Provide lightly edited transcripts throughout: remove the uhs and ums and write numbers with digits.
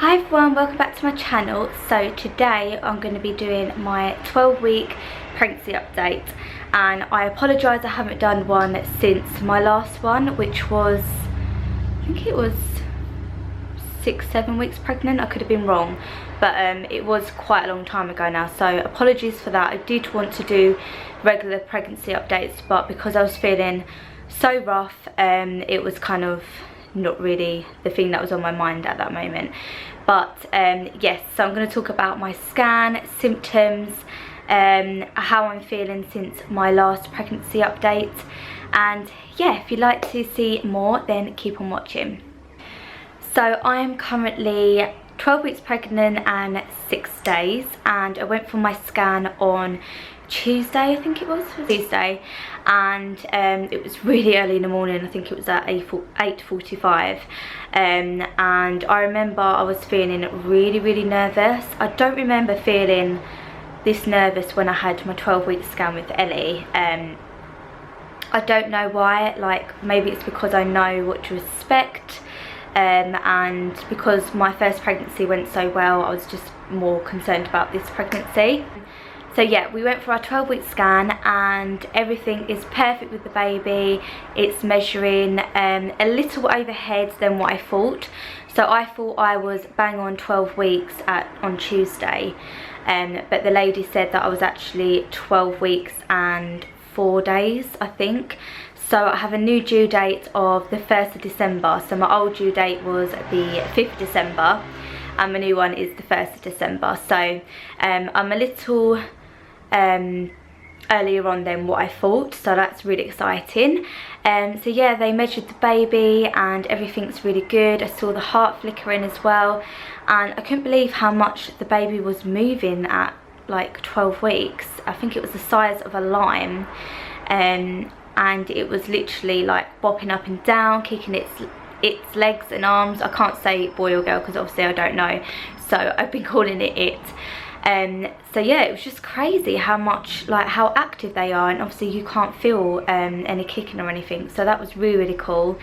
Hi everyone, welcome back to my channel. So today I'm going to be doing my 12-week pregnancy update, and I apologise I haven't done one since my last one, which was, I think it was 6-7 weeks pregnant. I could have been wrong, but it was quite a long time ago now, so apologies for that. I did want to do regular pregnancy updates, but because I was feeling so rough, it was kind of not really the thing that was on my mind at that moment. But yes, so I'm going to talk about my scan, symptoms, how I'm feeling since my last pregnancy update, and yeah, if you'd like to see more then keep on watching. So I am currently 12 weeks pregnant and 6 days, and I went for my scan on Tuesday, I think it was Tuesday, and it was really early in the morning. I think it was at 8:45, and I remember I was feeling really nervous. I don't remember feeling this nervous when I had my 12-week scan with Ellie. I don't know why, like maybe it's because I know what to expect, and because my first pregnancy went so well, I was just more concerned about this pregnancy. So yeah, we went for our 12-week scan and everything is perfect with the baby. It's measuring a little overhead than what I thought. So I thought I was bang on 12 weeks on Tuesday, but the lady said that I was actually 12 weeks and 4 days, I think. So I have a new due date of the 1st of December. So my old due date was the 5th of December and my new one is the 1st of December. So I'm a little earlier on than what I thought, so that's really exciting. So yeah, they measured the baby and everything's really good. I saw the heart flickering as well, and I couldn't believe how much the baby was moving at like 12 weeks. I think it was the size of a lime, and it was literally like bopping up and down, kicking its legs and arms. I can't say boy or girl because obviously I don't know, so I've been calling it. So yeah, it was just crazy how much, like how active they are, and obviously you can't feel any kicking or anything, so that was really cool.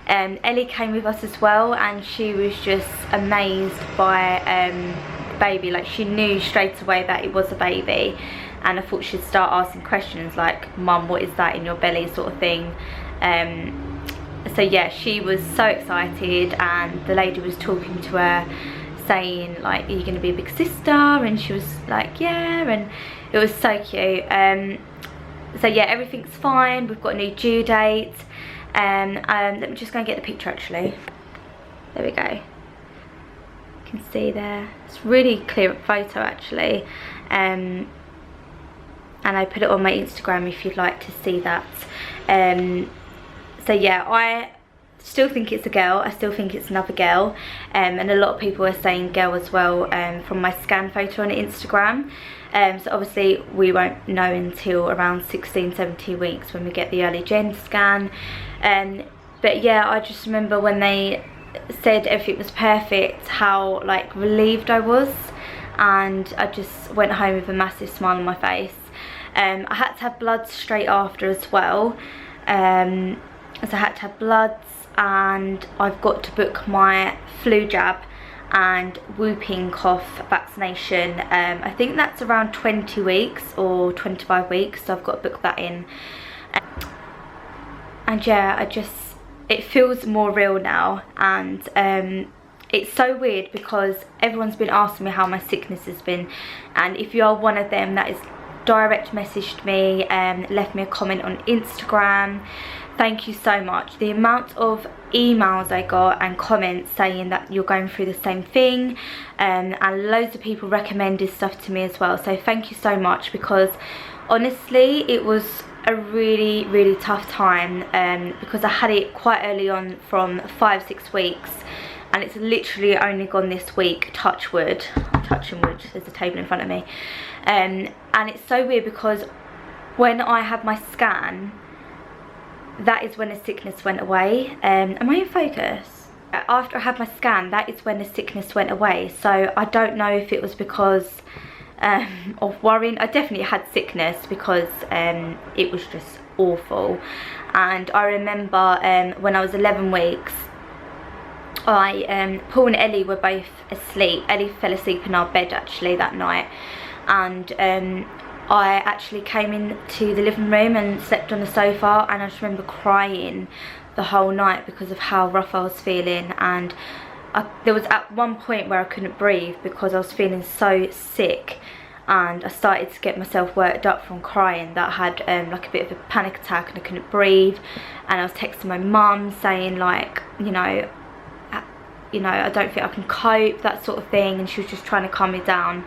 Ellie came with us as well, and she was just amazed by the baby. Like she knew straight away that it was a baby, and I thought she'd start asking questions like, "Mum, what is that in your belly?" sort of thing. So yeah, she was so excited, and the lady was talking to her saying like, "Are you going to be a big sister?" and she was like, "Yeah," and it was so cute. So yeah, everything's fine. We've got a new due date. Let me just go and get the picture actually. There we go. You can see there. It's really clear photo actually. And I put it on my Instagram if you'd like to see that. So yeah, I still think it's a girl. I still think it's another girl, and a lot of people are saying girl as well from my scan photo on Instagram. So obviously we won't know until around 16-17 weeks when we get the early gen scan. But yeah, I just remember when they said everything was perfect, how like relieved I was, and I just went home with a massive smile on my face. I had to have bloods straight after as well, so I had to have bloods, and I've got to book my flu jab and whooping cough vaccination. I think that's around 20 weeks or 25 weeks, so I've got to book that in. And yeah, it feels more real now, and it's so weird because everyone's been asking me how my sickness has been, and if you are one of them that is direct messaged me and left me a comment on Instagram, thank you so much. The amount of emails I got and comments saying that you're going through the same thing, and loads of people recommended stuff to me as well, so thank you so much, because honestly it was a really tough time, because I had it quite early on from 5-6 weeks, and it's literally only gone this week, touch wood. I'm touching wood, there's a table in front of me. And it's so weird because when I had my scan, that is when the sickness went away. Am I in focus? After I had my scan, that is when the sickness went away. So I don't know if it was because of worrying. I definitely had sickness because it was just awful. And I remember when I was 11 weeks, Paul and Ellie were both asleep. Ellie fell asleep in our bed actually that night, and I actually came into the living room and slept on the sofa, and I just remember crying the whole night because of how rough I was feeling. And there was at one point where I couldn't breathe because I was feeling so sick, and I started to get myself worked up from crying that I had like a bit of a panic attack and I couldn't breathe. And I was texting my mum saying like, you know, I don't think I can cope, that sort of thing, and she was just trying to calm me down.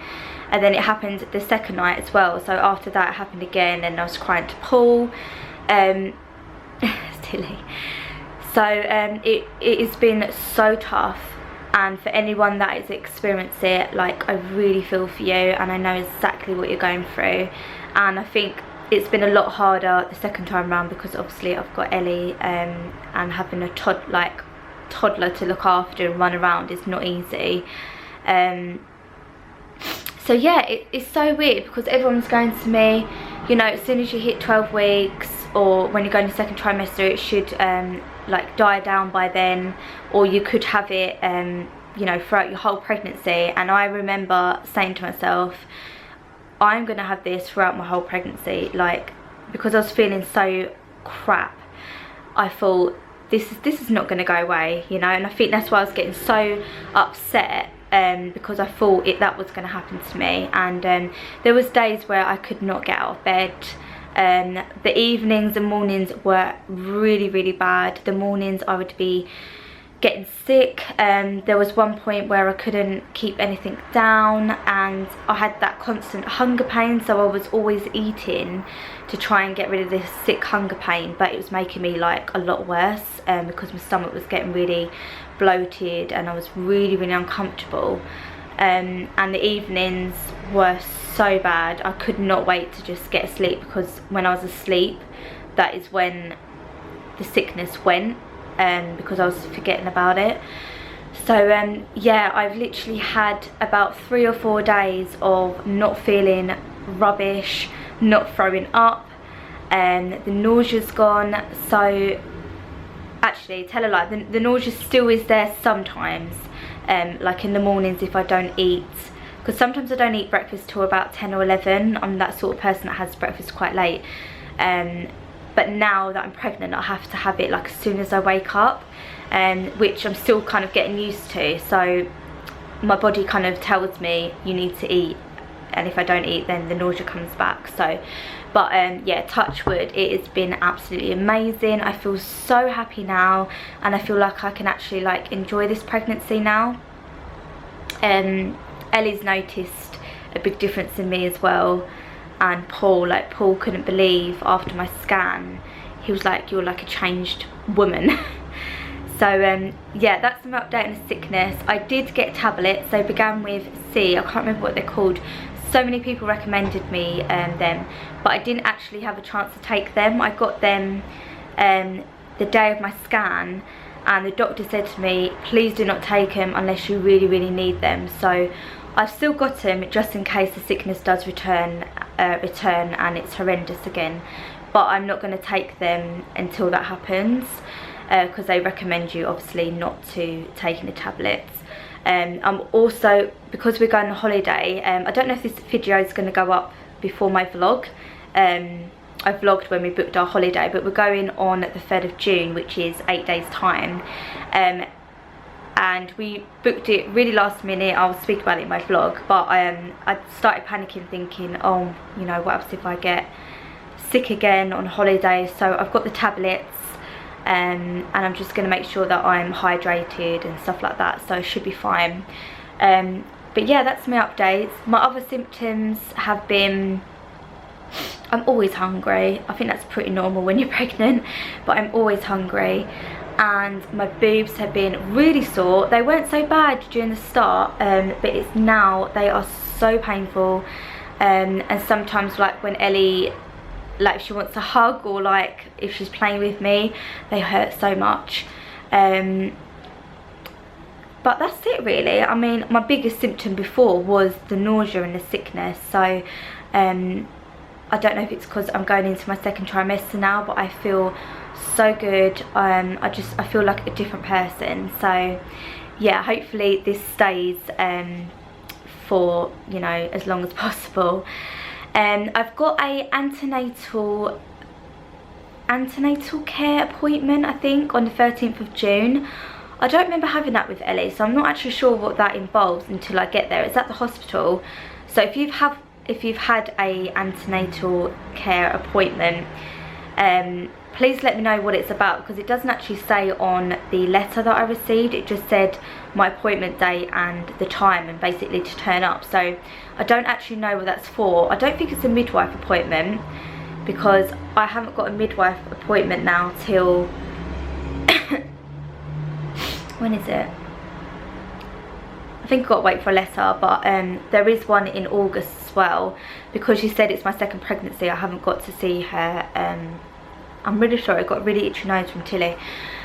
And then it happened the second night as well, so after that it happened again, and I was crying to Paul. Silly. So it has been so tough, and for anyone that has experienced it, like, I really feel for you, and I know exactly what you're going through. And I think it's been a lot harder the second time around because obviously I've got Ellie, and having a toddler to look after and run around is not easy. So yeah, it's so weird because everyone's going to me, you know, as soon as you hit 12 weeks or when you're going to second trimester, it should like die down by then, or you could have it you know, throughout your whole pregnancy. And I remember saying to myself, I'm gonna have this throughout my whole pregnancy, like, because I was feeling so crap. I thought this is not going to go away, you know. And I think that's why I was getting so upset, because I thought that was going to happen to me. And there was days where I could not get out of bed. The evenings and mornings were really, really bad. The mornings I would be getting sick. There was one point where I couldn't keep anything down, and I had that constant hunger pain, so I was always eating to try and get rid of this sick hunger pain, but it was making me like a lot worse, because my stomach was getting really bloated and I was really, really uncomfortable. And the evenings were so bad. I could not wait to just get asleep, because when I was asleep, that is when the sickness went, because I was forgetting about it. So yeah, I've literally had about 3 or 4 days of not feeling rubbish, not throwing up, and the nausea's gone. So actually, tell a lie, the nausea still is there sometimes, like in the mornings if I don't eat, because sometimes I don't eat breakfast till about 10 or 11. I'm that sort of person that has breakfast quite late, but now that I'm pregnant I have to have it like as soon as I wake up, which I'm still kind of getting used to. So my body kind of tells me you need to eat, and if I don't eat then the nausea comes back. So but yeah, touch wood, it has been absolutely amazing. I feel so happy now, and I feel like I can actually like enjoy this pregnancy now. Ellie's noticed a big difference in me as well, and Paul couldn't believe after my scan. He was like, you're like a changed woman. So yeah, that's an update on the sickness. I did get tablets. They began with C, I can't remember what they're called. So many people recommended me them, but I didn't actually have a chance to take them. I got them the day of my scan, and the doctor said to me, please do not take them unless you really, really need them. So I've still got them just in case the sickness does return and it's horrendous again. But I'm not going to take them until that happens, because they recommend you obviously not to take the tablets. I'm also, because we're going on holiday, I don't know if this video is going to go up before my vlog. I vlogged when we booked our holiday, but we're going on the 3rd of June, which is 8 days time. And we booked it really last minute. I'll speak about it in my vlog, but I started panicking, thinking, oh, you know, what happens if I get sick again on holiday? So I've got the tablets, and I'm just going to make sure that I'm hydrated and stuff like that, so I should be fine. But yeah, that's my updates. My other symptoms have been, I'm always hungry. I think that's pretty normal when you're pregnant, but I'm always hungry. And my boobs have been really sore. They weren't so bad during the start, but it's now, they are so painful. And sometimes, like when Ellie, like she wants a hug, or like if she's playing with me, they hurt so much. But that's it really. I mean, my biggest symptom before was the nausea and the sickness. So I don't know if it's because I'm going into my second trimester now, but I feel so good. I feel like a different person. So yeah, hopefully this stays for, you know, as long as possible. I've got a antenatal care appointment, I think, on the 13th of June. I don't remember having that with Ellie, so I'm not actually sure what that involves until I get there. It's at the hospital. So if you've had a antenatal care appointment, please let me know what it's about, because it doesn't actually say on the letter that I received. It just said my appointment date and the time, and basically to turn up. So I don't actually know what that's for. I don't think it's a midwife appointment, because I haven't got a midwife appointment now till when is it? I think I've got to wait for a letter, but there is one in August as well, because she said it's my second pregnancy. I haven't got to see her. I'm really sorry, I got a really itchy nose from Tilly.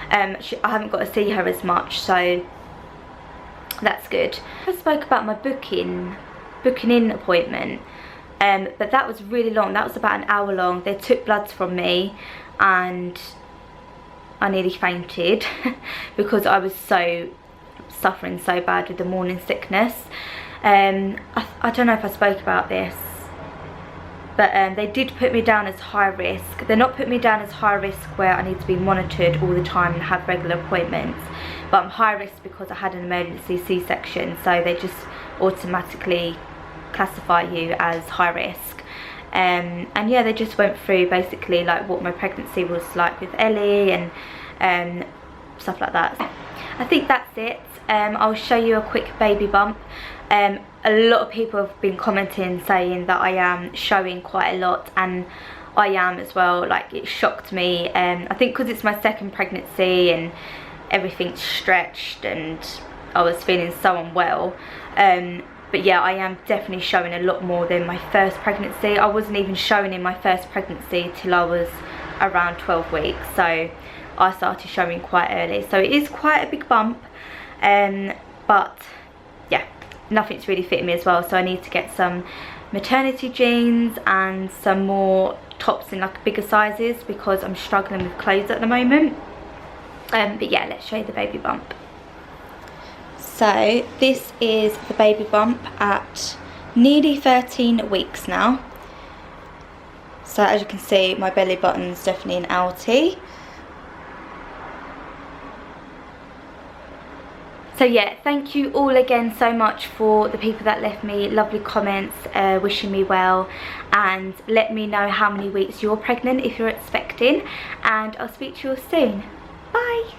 I haven't got to see her as much, so that's good. I spoke about my booking in appointment, but that was really long. That was about an hour long. They took bloods from me and I nearly fainted because I was suffering so bad with the morning sickness. I don't know if I spoke about this, but they did put me down as high risk. They're not putting me down as high risk where I need to be monitored all the time and have regular appointments, but I'm high risk because I had an emergency C-section, so they just automatically classify you as high risk. And yeah, they just went through basically like what my pregnancy was like with Ellie and stuff like that. I think that's it. I'll show you a quick baby bump. A lot of people have been commenting saying that I am showing quite a lot, and I am as well. Like, it shocked me. I think because it's my second pregnancy and everything's stretched and I was feeling so unwell. But yeah, I am definitely showing a lot more than my first pregnancy. I wasn't even showing in my first pregnancy till I was around 12 weeks. So I started showing quite early. So it is quite a big bump. But yeah, nothing's really fitting me as well. So I need to get some maternity jeans and some more tops in like bigger sizes, because I'm struggling with clothes at the moment. But yeah, let's show you the baby bump. So this is the baby bump at nearly 13 weeks now. So as you can see, my belly button's definitely an outie. So yeah, thank you all again so much for the people that left me lovely comments wishing me well, and let me know how many weeks you're pregnant if you're expecting, and I'll speak to you all soon. Bye.